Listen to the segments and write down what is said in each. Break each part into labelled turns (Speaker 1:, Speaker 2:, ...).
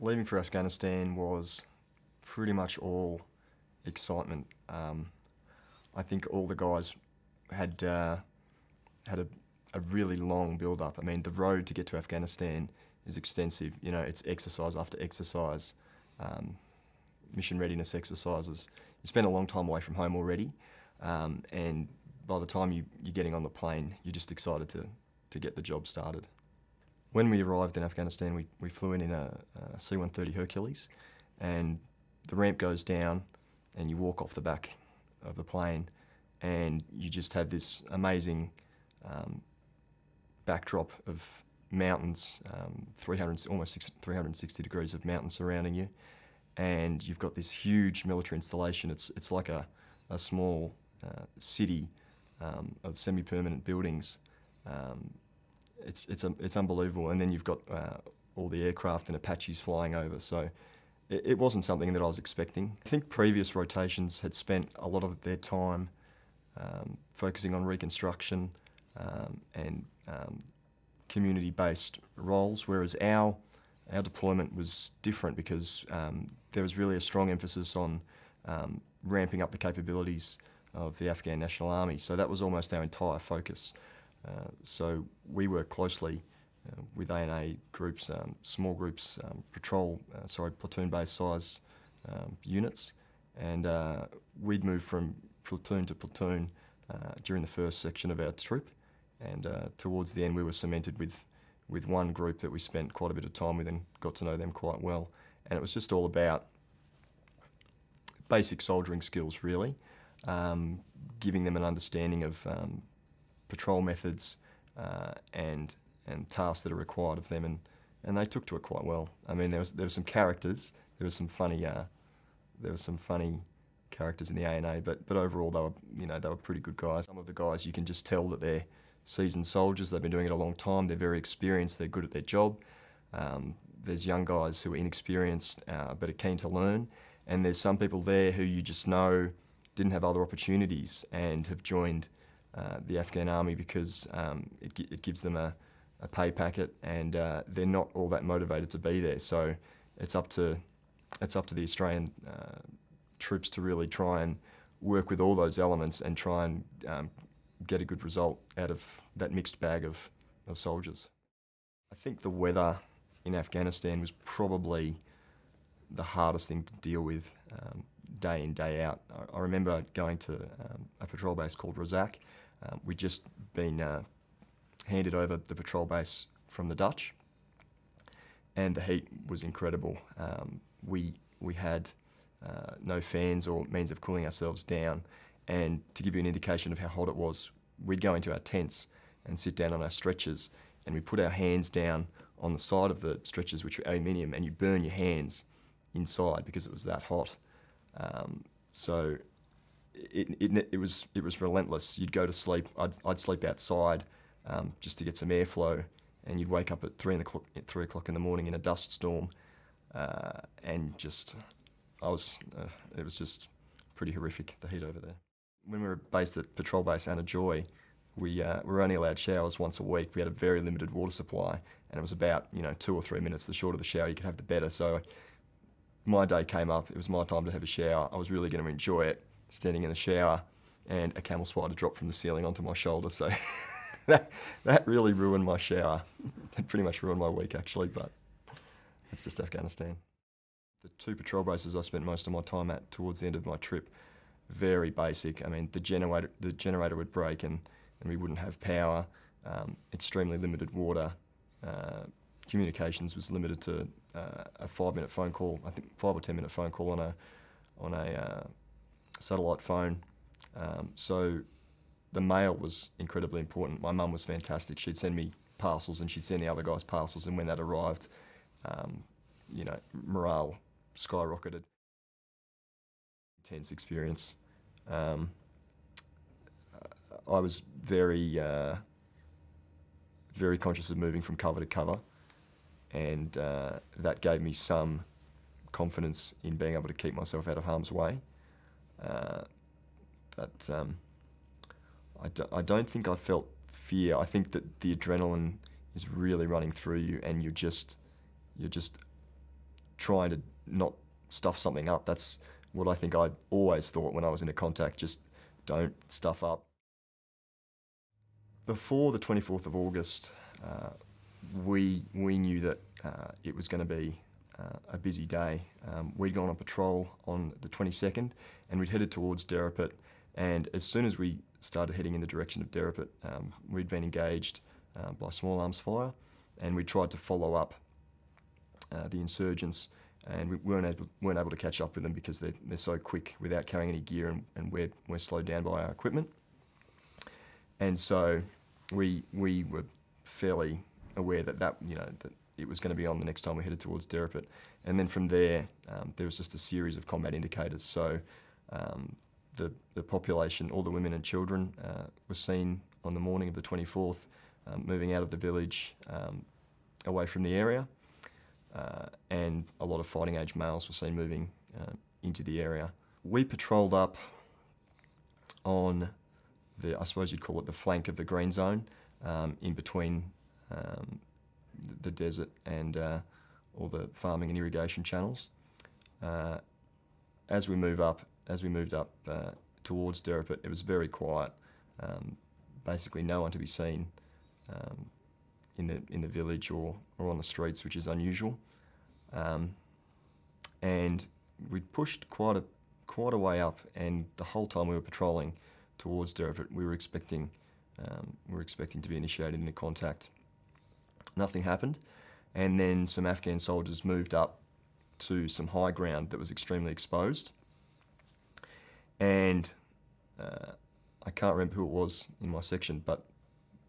Speaker 1: Leaving for Afghanistan was pretty much all excitement. I think all the guys had a really long build-up. I mean, the road to get to Afghanistan is extensive. You know, it's exercise after exercise, mission readiness exercises. You spend a long time away from home already, and by the time you're getting on the plane, you're just excited to get the job started. When we arrived in Afghanistan, we flew in a C-130 Hercules, and the ramp goes down and you walk off the back of the plane and you just have this amazing backdrop of mountains, 360 degrees of mountains surrounding you, and you've got this huge military installation. It's like a small city of semi-permanent buildings. It's unbelievable, and then you've got all the aircraft and Apaches flying over, so it wasn't something that I was expecting. I think previous rotations had spent a lot of their time focusing on reconstruction and community-based roles, whereas our deployment was different because there was really a strong emphasis on ramping up the capabilities of the Afghan National Army, so that was almost our entire focus. So we work closely with A&A groups, small groups, platoon-based size units, and we'd move from platoon to platoon during the first section of our trip, and towards the end we were cemented with one group that we spent quite a bit of time with and got to know them quite well, and it was just all about basic soldiering skills really, giving them an understanding of patrol methods and tasks that are required of them, and they took to it quite well. I mean, there were some characters, there were some funny characters in the A&A, but overall they were pretty good guys. Some of the guys you can just tell that they're seasoned soldiers. They've been doing it a long time. They're very experienced. They're good at their job. There's young guys who are inexperienced but are keen to learn, and there's some people there who you just know didn't have other opportunities and have joined the Afghan Army because it gives them a pay packet, and they're not all that motivated to be there. So it's up to the Australian troops to really try and work with all those elements and try and get a good result out of that mixed bag of soldiers. I think the weather in Afghanistan was probably the hardest thing to deal with day in, day out. I remember going to a patrol base called Razak. We'd just been handed over the patrol base from the Dutch, and the heat was incredible. We had no fans or means of cooling ourselves down, and to give you an indication of how hot it was, we'd go into our tents and sit down on our stretchers, and we put our hands down on the side of the stretchers, which were aluminium, and you burn your hands inside because it was that hot. So it was relentless. You'd go to sleep. I'd sleep outside just to get some airflow, and you'd wake up at 3 o'clock in the morning in a dust storm, and it was just pretty horrific, the heat over there. When we were based at Patrol Base Anna Joy, we were only allowed showers once a week. We had a very limited water supply, and it was about 2 or 3 minutes. The shorter the shower you could have, the better. So my day came up. It was my time to have a shower. I was really going to enjoy it, standing in the shower, and a camel spider dropped from the ceiling onto my shoulder. So that really ruined my shower. It pretty much ruined my week, actually, but that's just Afghanistan. The 2 patrol bases I spent most of my time at towards the end of my trip, very basic. I mean, the generator would break and we wouldn't have power, extremely limited water. Communications was limited to a 5-minute phone call, I think 5 or 10-minute phone call on a satellite phone. So the mail was incredibly important. My mum was fantastic. She'd send me parcels and she'd send the other guys parcels, and when that arrived, morale skyrocketed. Intense experience. I was very conscious of moving from cover to cover, and that gave me some confidence in being able to keep myself out of harm's way. But I don't think I felt fear. I think that the adrenaline is really running through you, and you're just trying to not stuff something up. That's what I think I'd always thought when I was into contact, just don't stuff up. Before the 24th of August, we knew that it was going to be a busy day. We'd gone on patrol on the 22nd and we'd headed towards Derapet, and as soon as we started heading in the direction of Derapet, we'd been engaged by small arms fire, and we tried to follow up the insurgents, and we weren't able to catch up with them because they're so quick without carrying any gear, and we're slowed down by our equipment. And so we were fairly aware that it was going to be on the next time we headed towards Derapet. And then from there, there was just a series of combat indicators. So the population, all the women and children, were seen on the morning of the 24th, moving out of the village away from the area. And a lot of fighting age males were seen moving into the area. We patrolled up on I suppose you'd call it the flank of the green zone, in between the desert and all the farming and irrigation channels. As we moved up towards Derapet, it was very quiet. Basically, no one to be seen in the village or on the streets, which is unusual. And we pushed quite a way up, and the whole time we were patrolling towards Derapet, we were expecting to be initiated into contact. Nothing happened, and then some Afghan soldiers moved up to some high ground that was extremely exposed, and I can't remember who it was in my section, but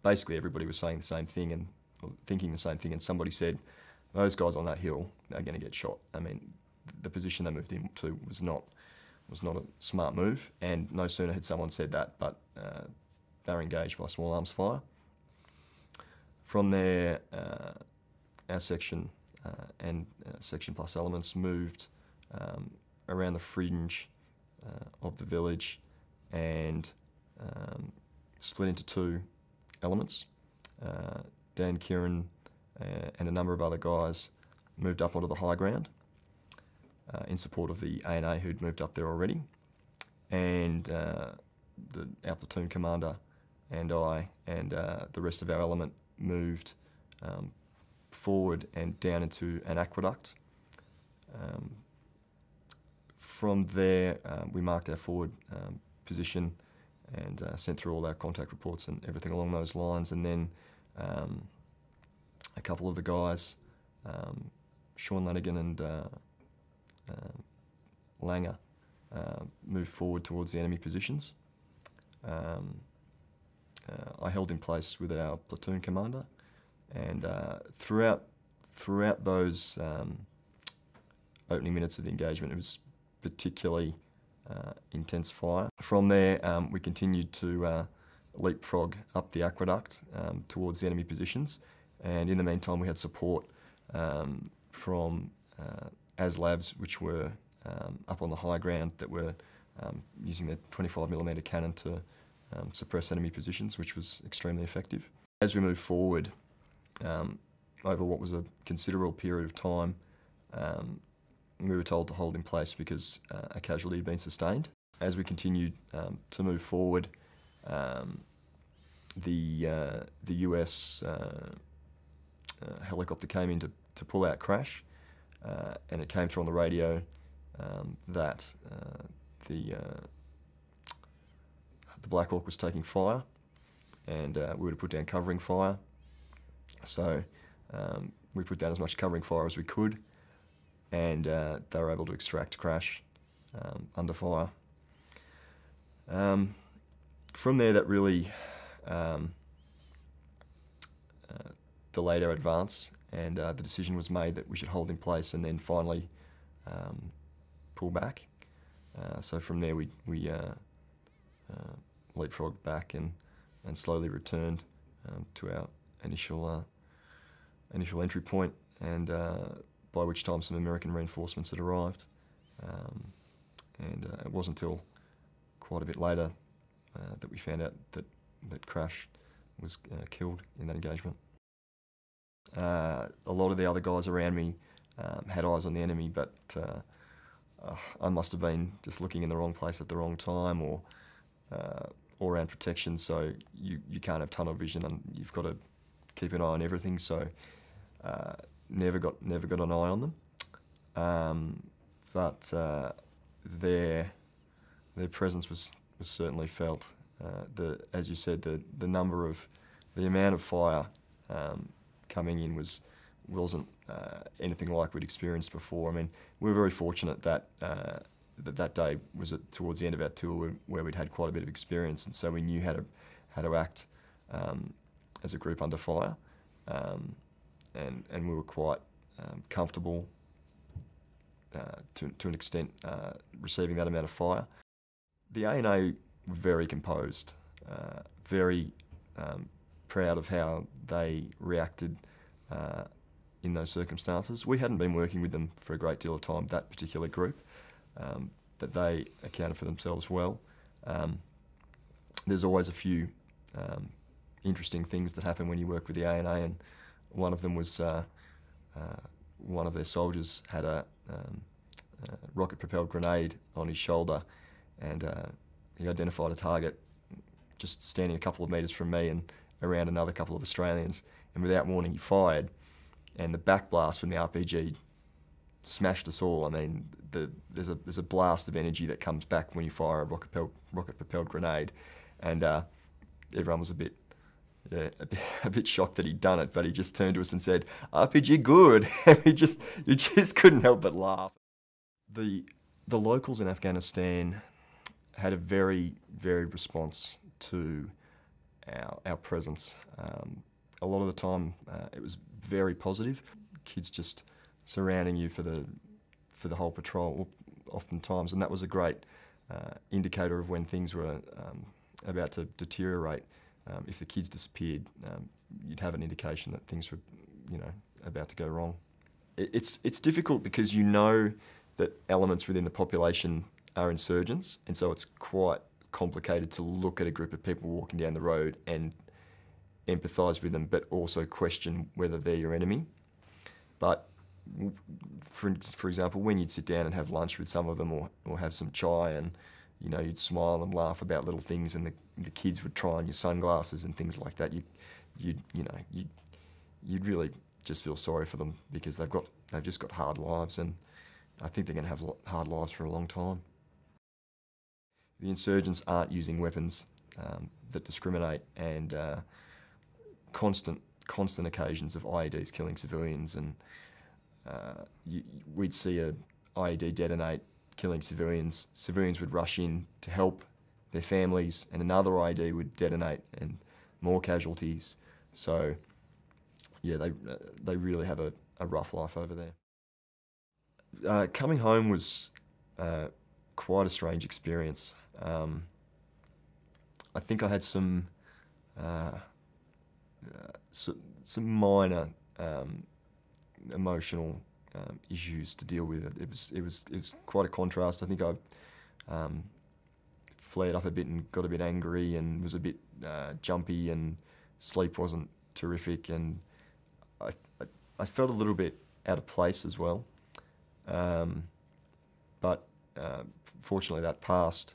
Speaker 1: basically everybody was saying the same thing and thinking the same thing, and somebody said, those guys on that hill are going to get shot. I mean, the position they moved into was not a smart move, and no sooner had someone said that, but they were engaged by small arms fire. From there, our section and section plus elements moved around the fringe of the village and split into two elements. Dan Kieran and a number of other guys moved up onto the high ground in support of the ANA who'd moved up there already, and our platoon commander and I and the rest of our element moved forward and down into an aqueduct. From there, we marked our forward position and sent through all our contact reports and everything along those lines, and then a couple of the guys, Sean Lanigan and Langer, moved forward towards the enemy positions. I held in place with our platoon commander, and throughout those opening minutes of the engagement, it was particularly intense fire. From there, we continued to leapfrog up the aqueduct towards the enemy positions, and in the meantime we had support from ASLABs, which were up on the high ground, that were using their 25mm cannon to suppress enemy positions, which was extremely effective. As we moved forward over what was a considerable period of time, we were told to hold in place because a casualty had been sustained. As we continued to move forward, the US helicopter came in to pull out crash, and it came through on the radio that the Black Hawk was taking fire, and we were to put down covering fire. So we put down as much covering fire as we could, and they were able to extract crash under fire. From there, that really delayed our advance, and the decision was made that we should hold in place and then finally pull back. So from there, we leapfrogged back and slowly returned to our initial entry point, and by which time some American reinforcements had arrived. And it wasn't until quite a bit later that we found out that Crash was killed in that engagement. A lot of the other guys around me had eyes on the enemy, but I must have been just looking in the wrong place at the wrong time, or all-round protection. So you can't have tunnel vision, and you've got to keep an eye on everything. So never got an eye on them, but their presence was certainly felt. As you said, the amount of fire coming in wasn't anything like we'd experienced before. I mean, we were very fortunate that that day was towards the end of our tour where we'd had quite a bit of experience, and so we knew how to act as a group under fire, and we were quite comfortable to an extent receiving that amount of fire. The ANA were very composed, very proud of how they reacted in those circumstances. We hadn't been working with them for a great deal of time, that particular group, but they accounted for themselves well. There's always a few interesting things that happen when you work with the ANA, and one of them was one of their soldiers had a rocket-propelled grenade on his shoulder, and he identified a target just standing a couple of metres from me and around another couple of Australians, and without warning he fired, and the backblast from the RPG smashed us all. I mean, there's a blast of energy that comes back when you fire a rocket-propelled grenade, and everyone was a bit shocked that he'd done it, but he just turned to us and said, "RPG good," and you just couldn't help but laugh. The locals in Afghanistan had a very varied response to our presence. A lot of the time it was very positive. Kids just surrounding you for the whole patrol oftentimes, and that was a great indicator of when things were about to deteriorate. If the kids disappeared, you'd have an indication that things were, about to go wrong. It's difficult because you know that elements within the population are insurgents, and so it's quite complicated to look at a group of people walking down the road and empathise with them, but also question whether they're your enemy. But for example, when you'd sit down and have lunch with some of them, or have some chai, and you'd smile and laugh about little things, and the kids would try on your sunglasses and things like that, you'd really just feel sorry for them, because they've just got hard lives, and I think they're going to have hard lives for a long time. The insurgents aren't using weapons that discriminate, and constant occasions of IEDs killing civilians, and we'd see a IED detonate, killing civilians. Civilians would rush in to help their families, and another IED would detonate, and more casualties. So, yeah, they really have a rough life over there. Coming home was quite a strange experience. I think I had some minor emotional issues to deal with. It was quite a contrast. I think I flared up a bit and got a bit angry, and was a bit jumpy, and sleep wasn't terrific, and I felt a little bit out of place as well. But fortunately that passed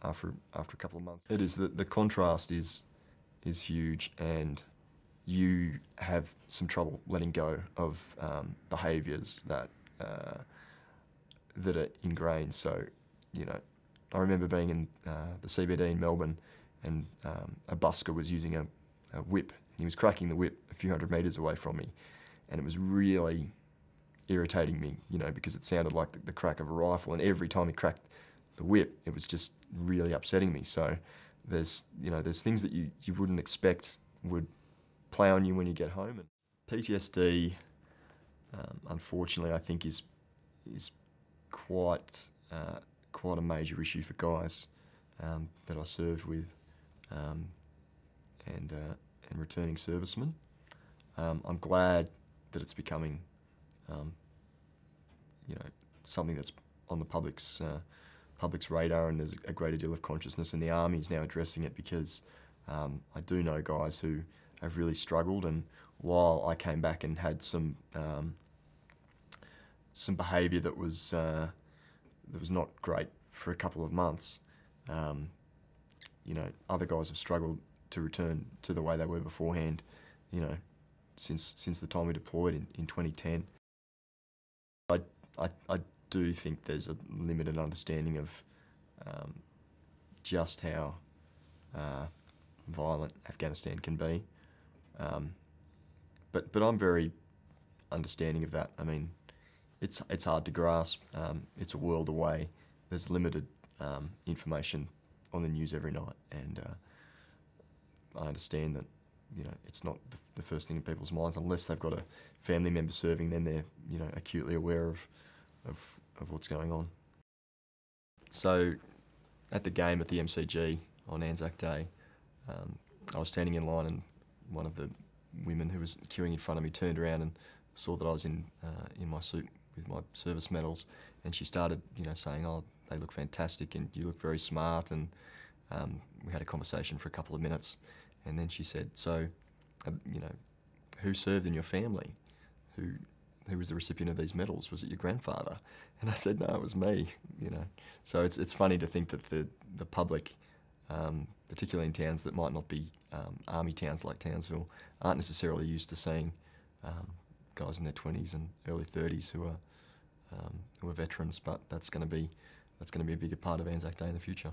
Speaker 1: after a couple of months. It is the contrast is huge, and you have some trouble letting go of behaviours that are ingrained. So, I remember being in the CBD in Melbourne, and a busker was using a whip, and he was cracking the whip a few hundred metres away from me, and it was really irritating me, because it sounded like the crack of a rifle, and every time he cracked the whip, it was just really upsetting me. So there's things that you wouldn't expect would play on you when you get home. And PTSD, unfortunately, I think is quite a major issue for guys that I served with, and returning servicemen. I'm glad that it's becoming something that's on the public's radar, and there's a greater deal of consciousness, and the Army is now addressing it, because I do know guys who have really struggled, and while I came back and had some some behaviour that was not great for a couple of months. You know, other guys have struggled to return to the way they were beforehand, you know, since the time we deployed in 2010. I do think there's a limited understanding of just how violent Afghanistan can be. But I'm very understanding of that. I mean, it's hard to grasp. It's a world away. There's limited information on the news every night, and I understand that, you know, it's not the first thing in people's minds unless they've got a family member serving. Then they're, you know, acutely aware of what's going on. So, at the game at the MCG on Anzac Day, I was standing in line, and one of the women who was queuing in front of me turned around and saw that I was in my suit with my service medals, and she started, you know, saying, "Oh, they look fantastic, and you look very smart." And we had a conversation for a couple of minutes, and then she said, "So, you know, who served in your family? Who was the recipient of these medals? Was it your grandfather?" And I said, "No, it was me." You know, so it's funny to think that the public, particularly in towns that might not be army towns like Townsville, aren't necessarily used to seeing guys in their 20s and early 30s who are veterans. But that's going to be a bigger part of Anzac Day in the future.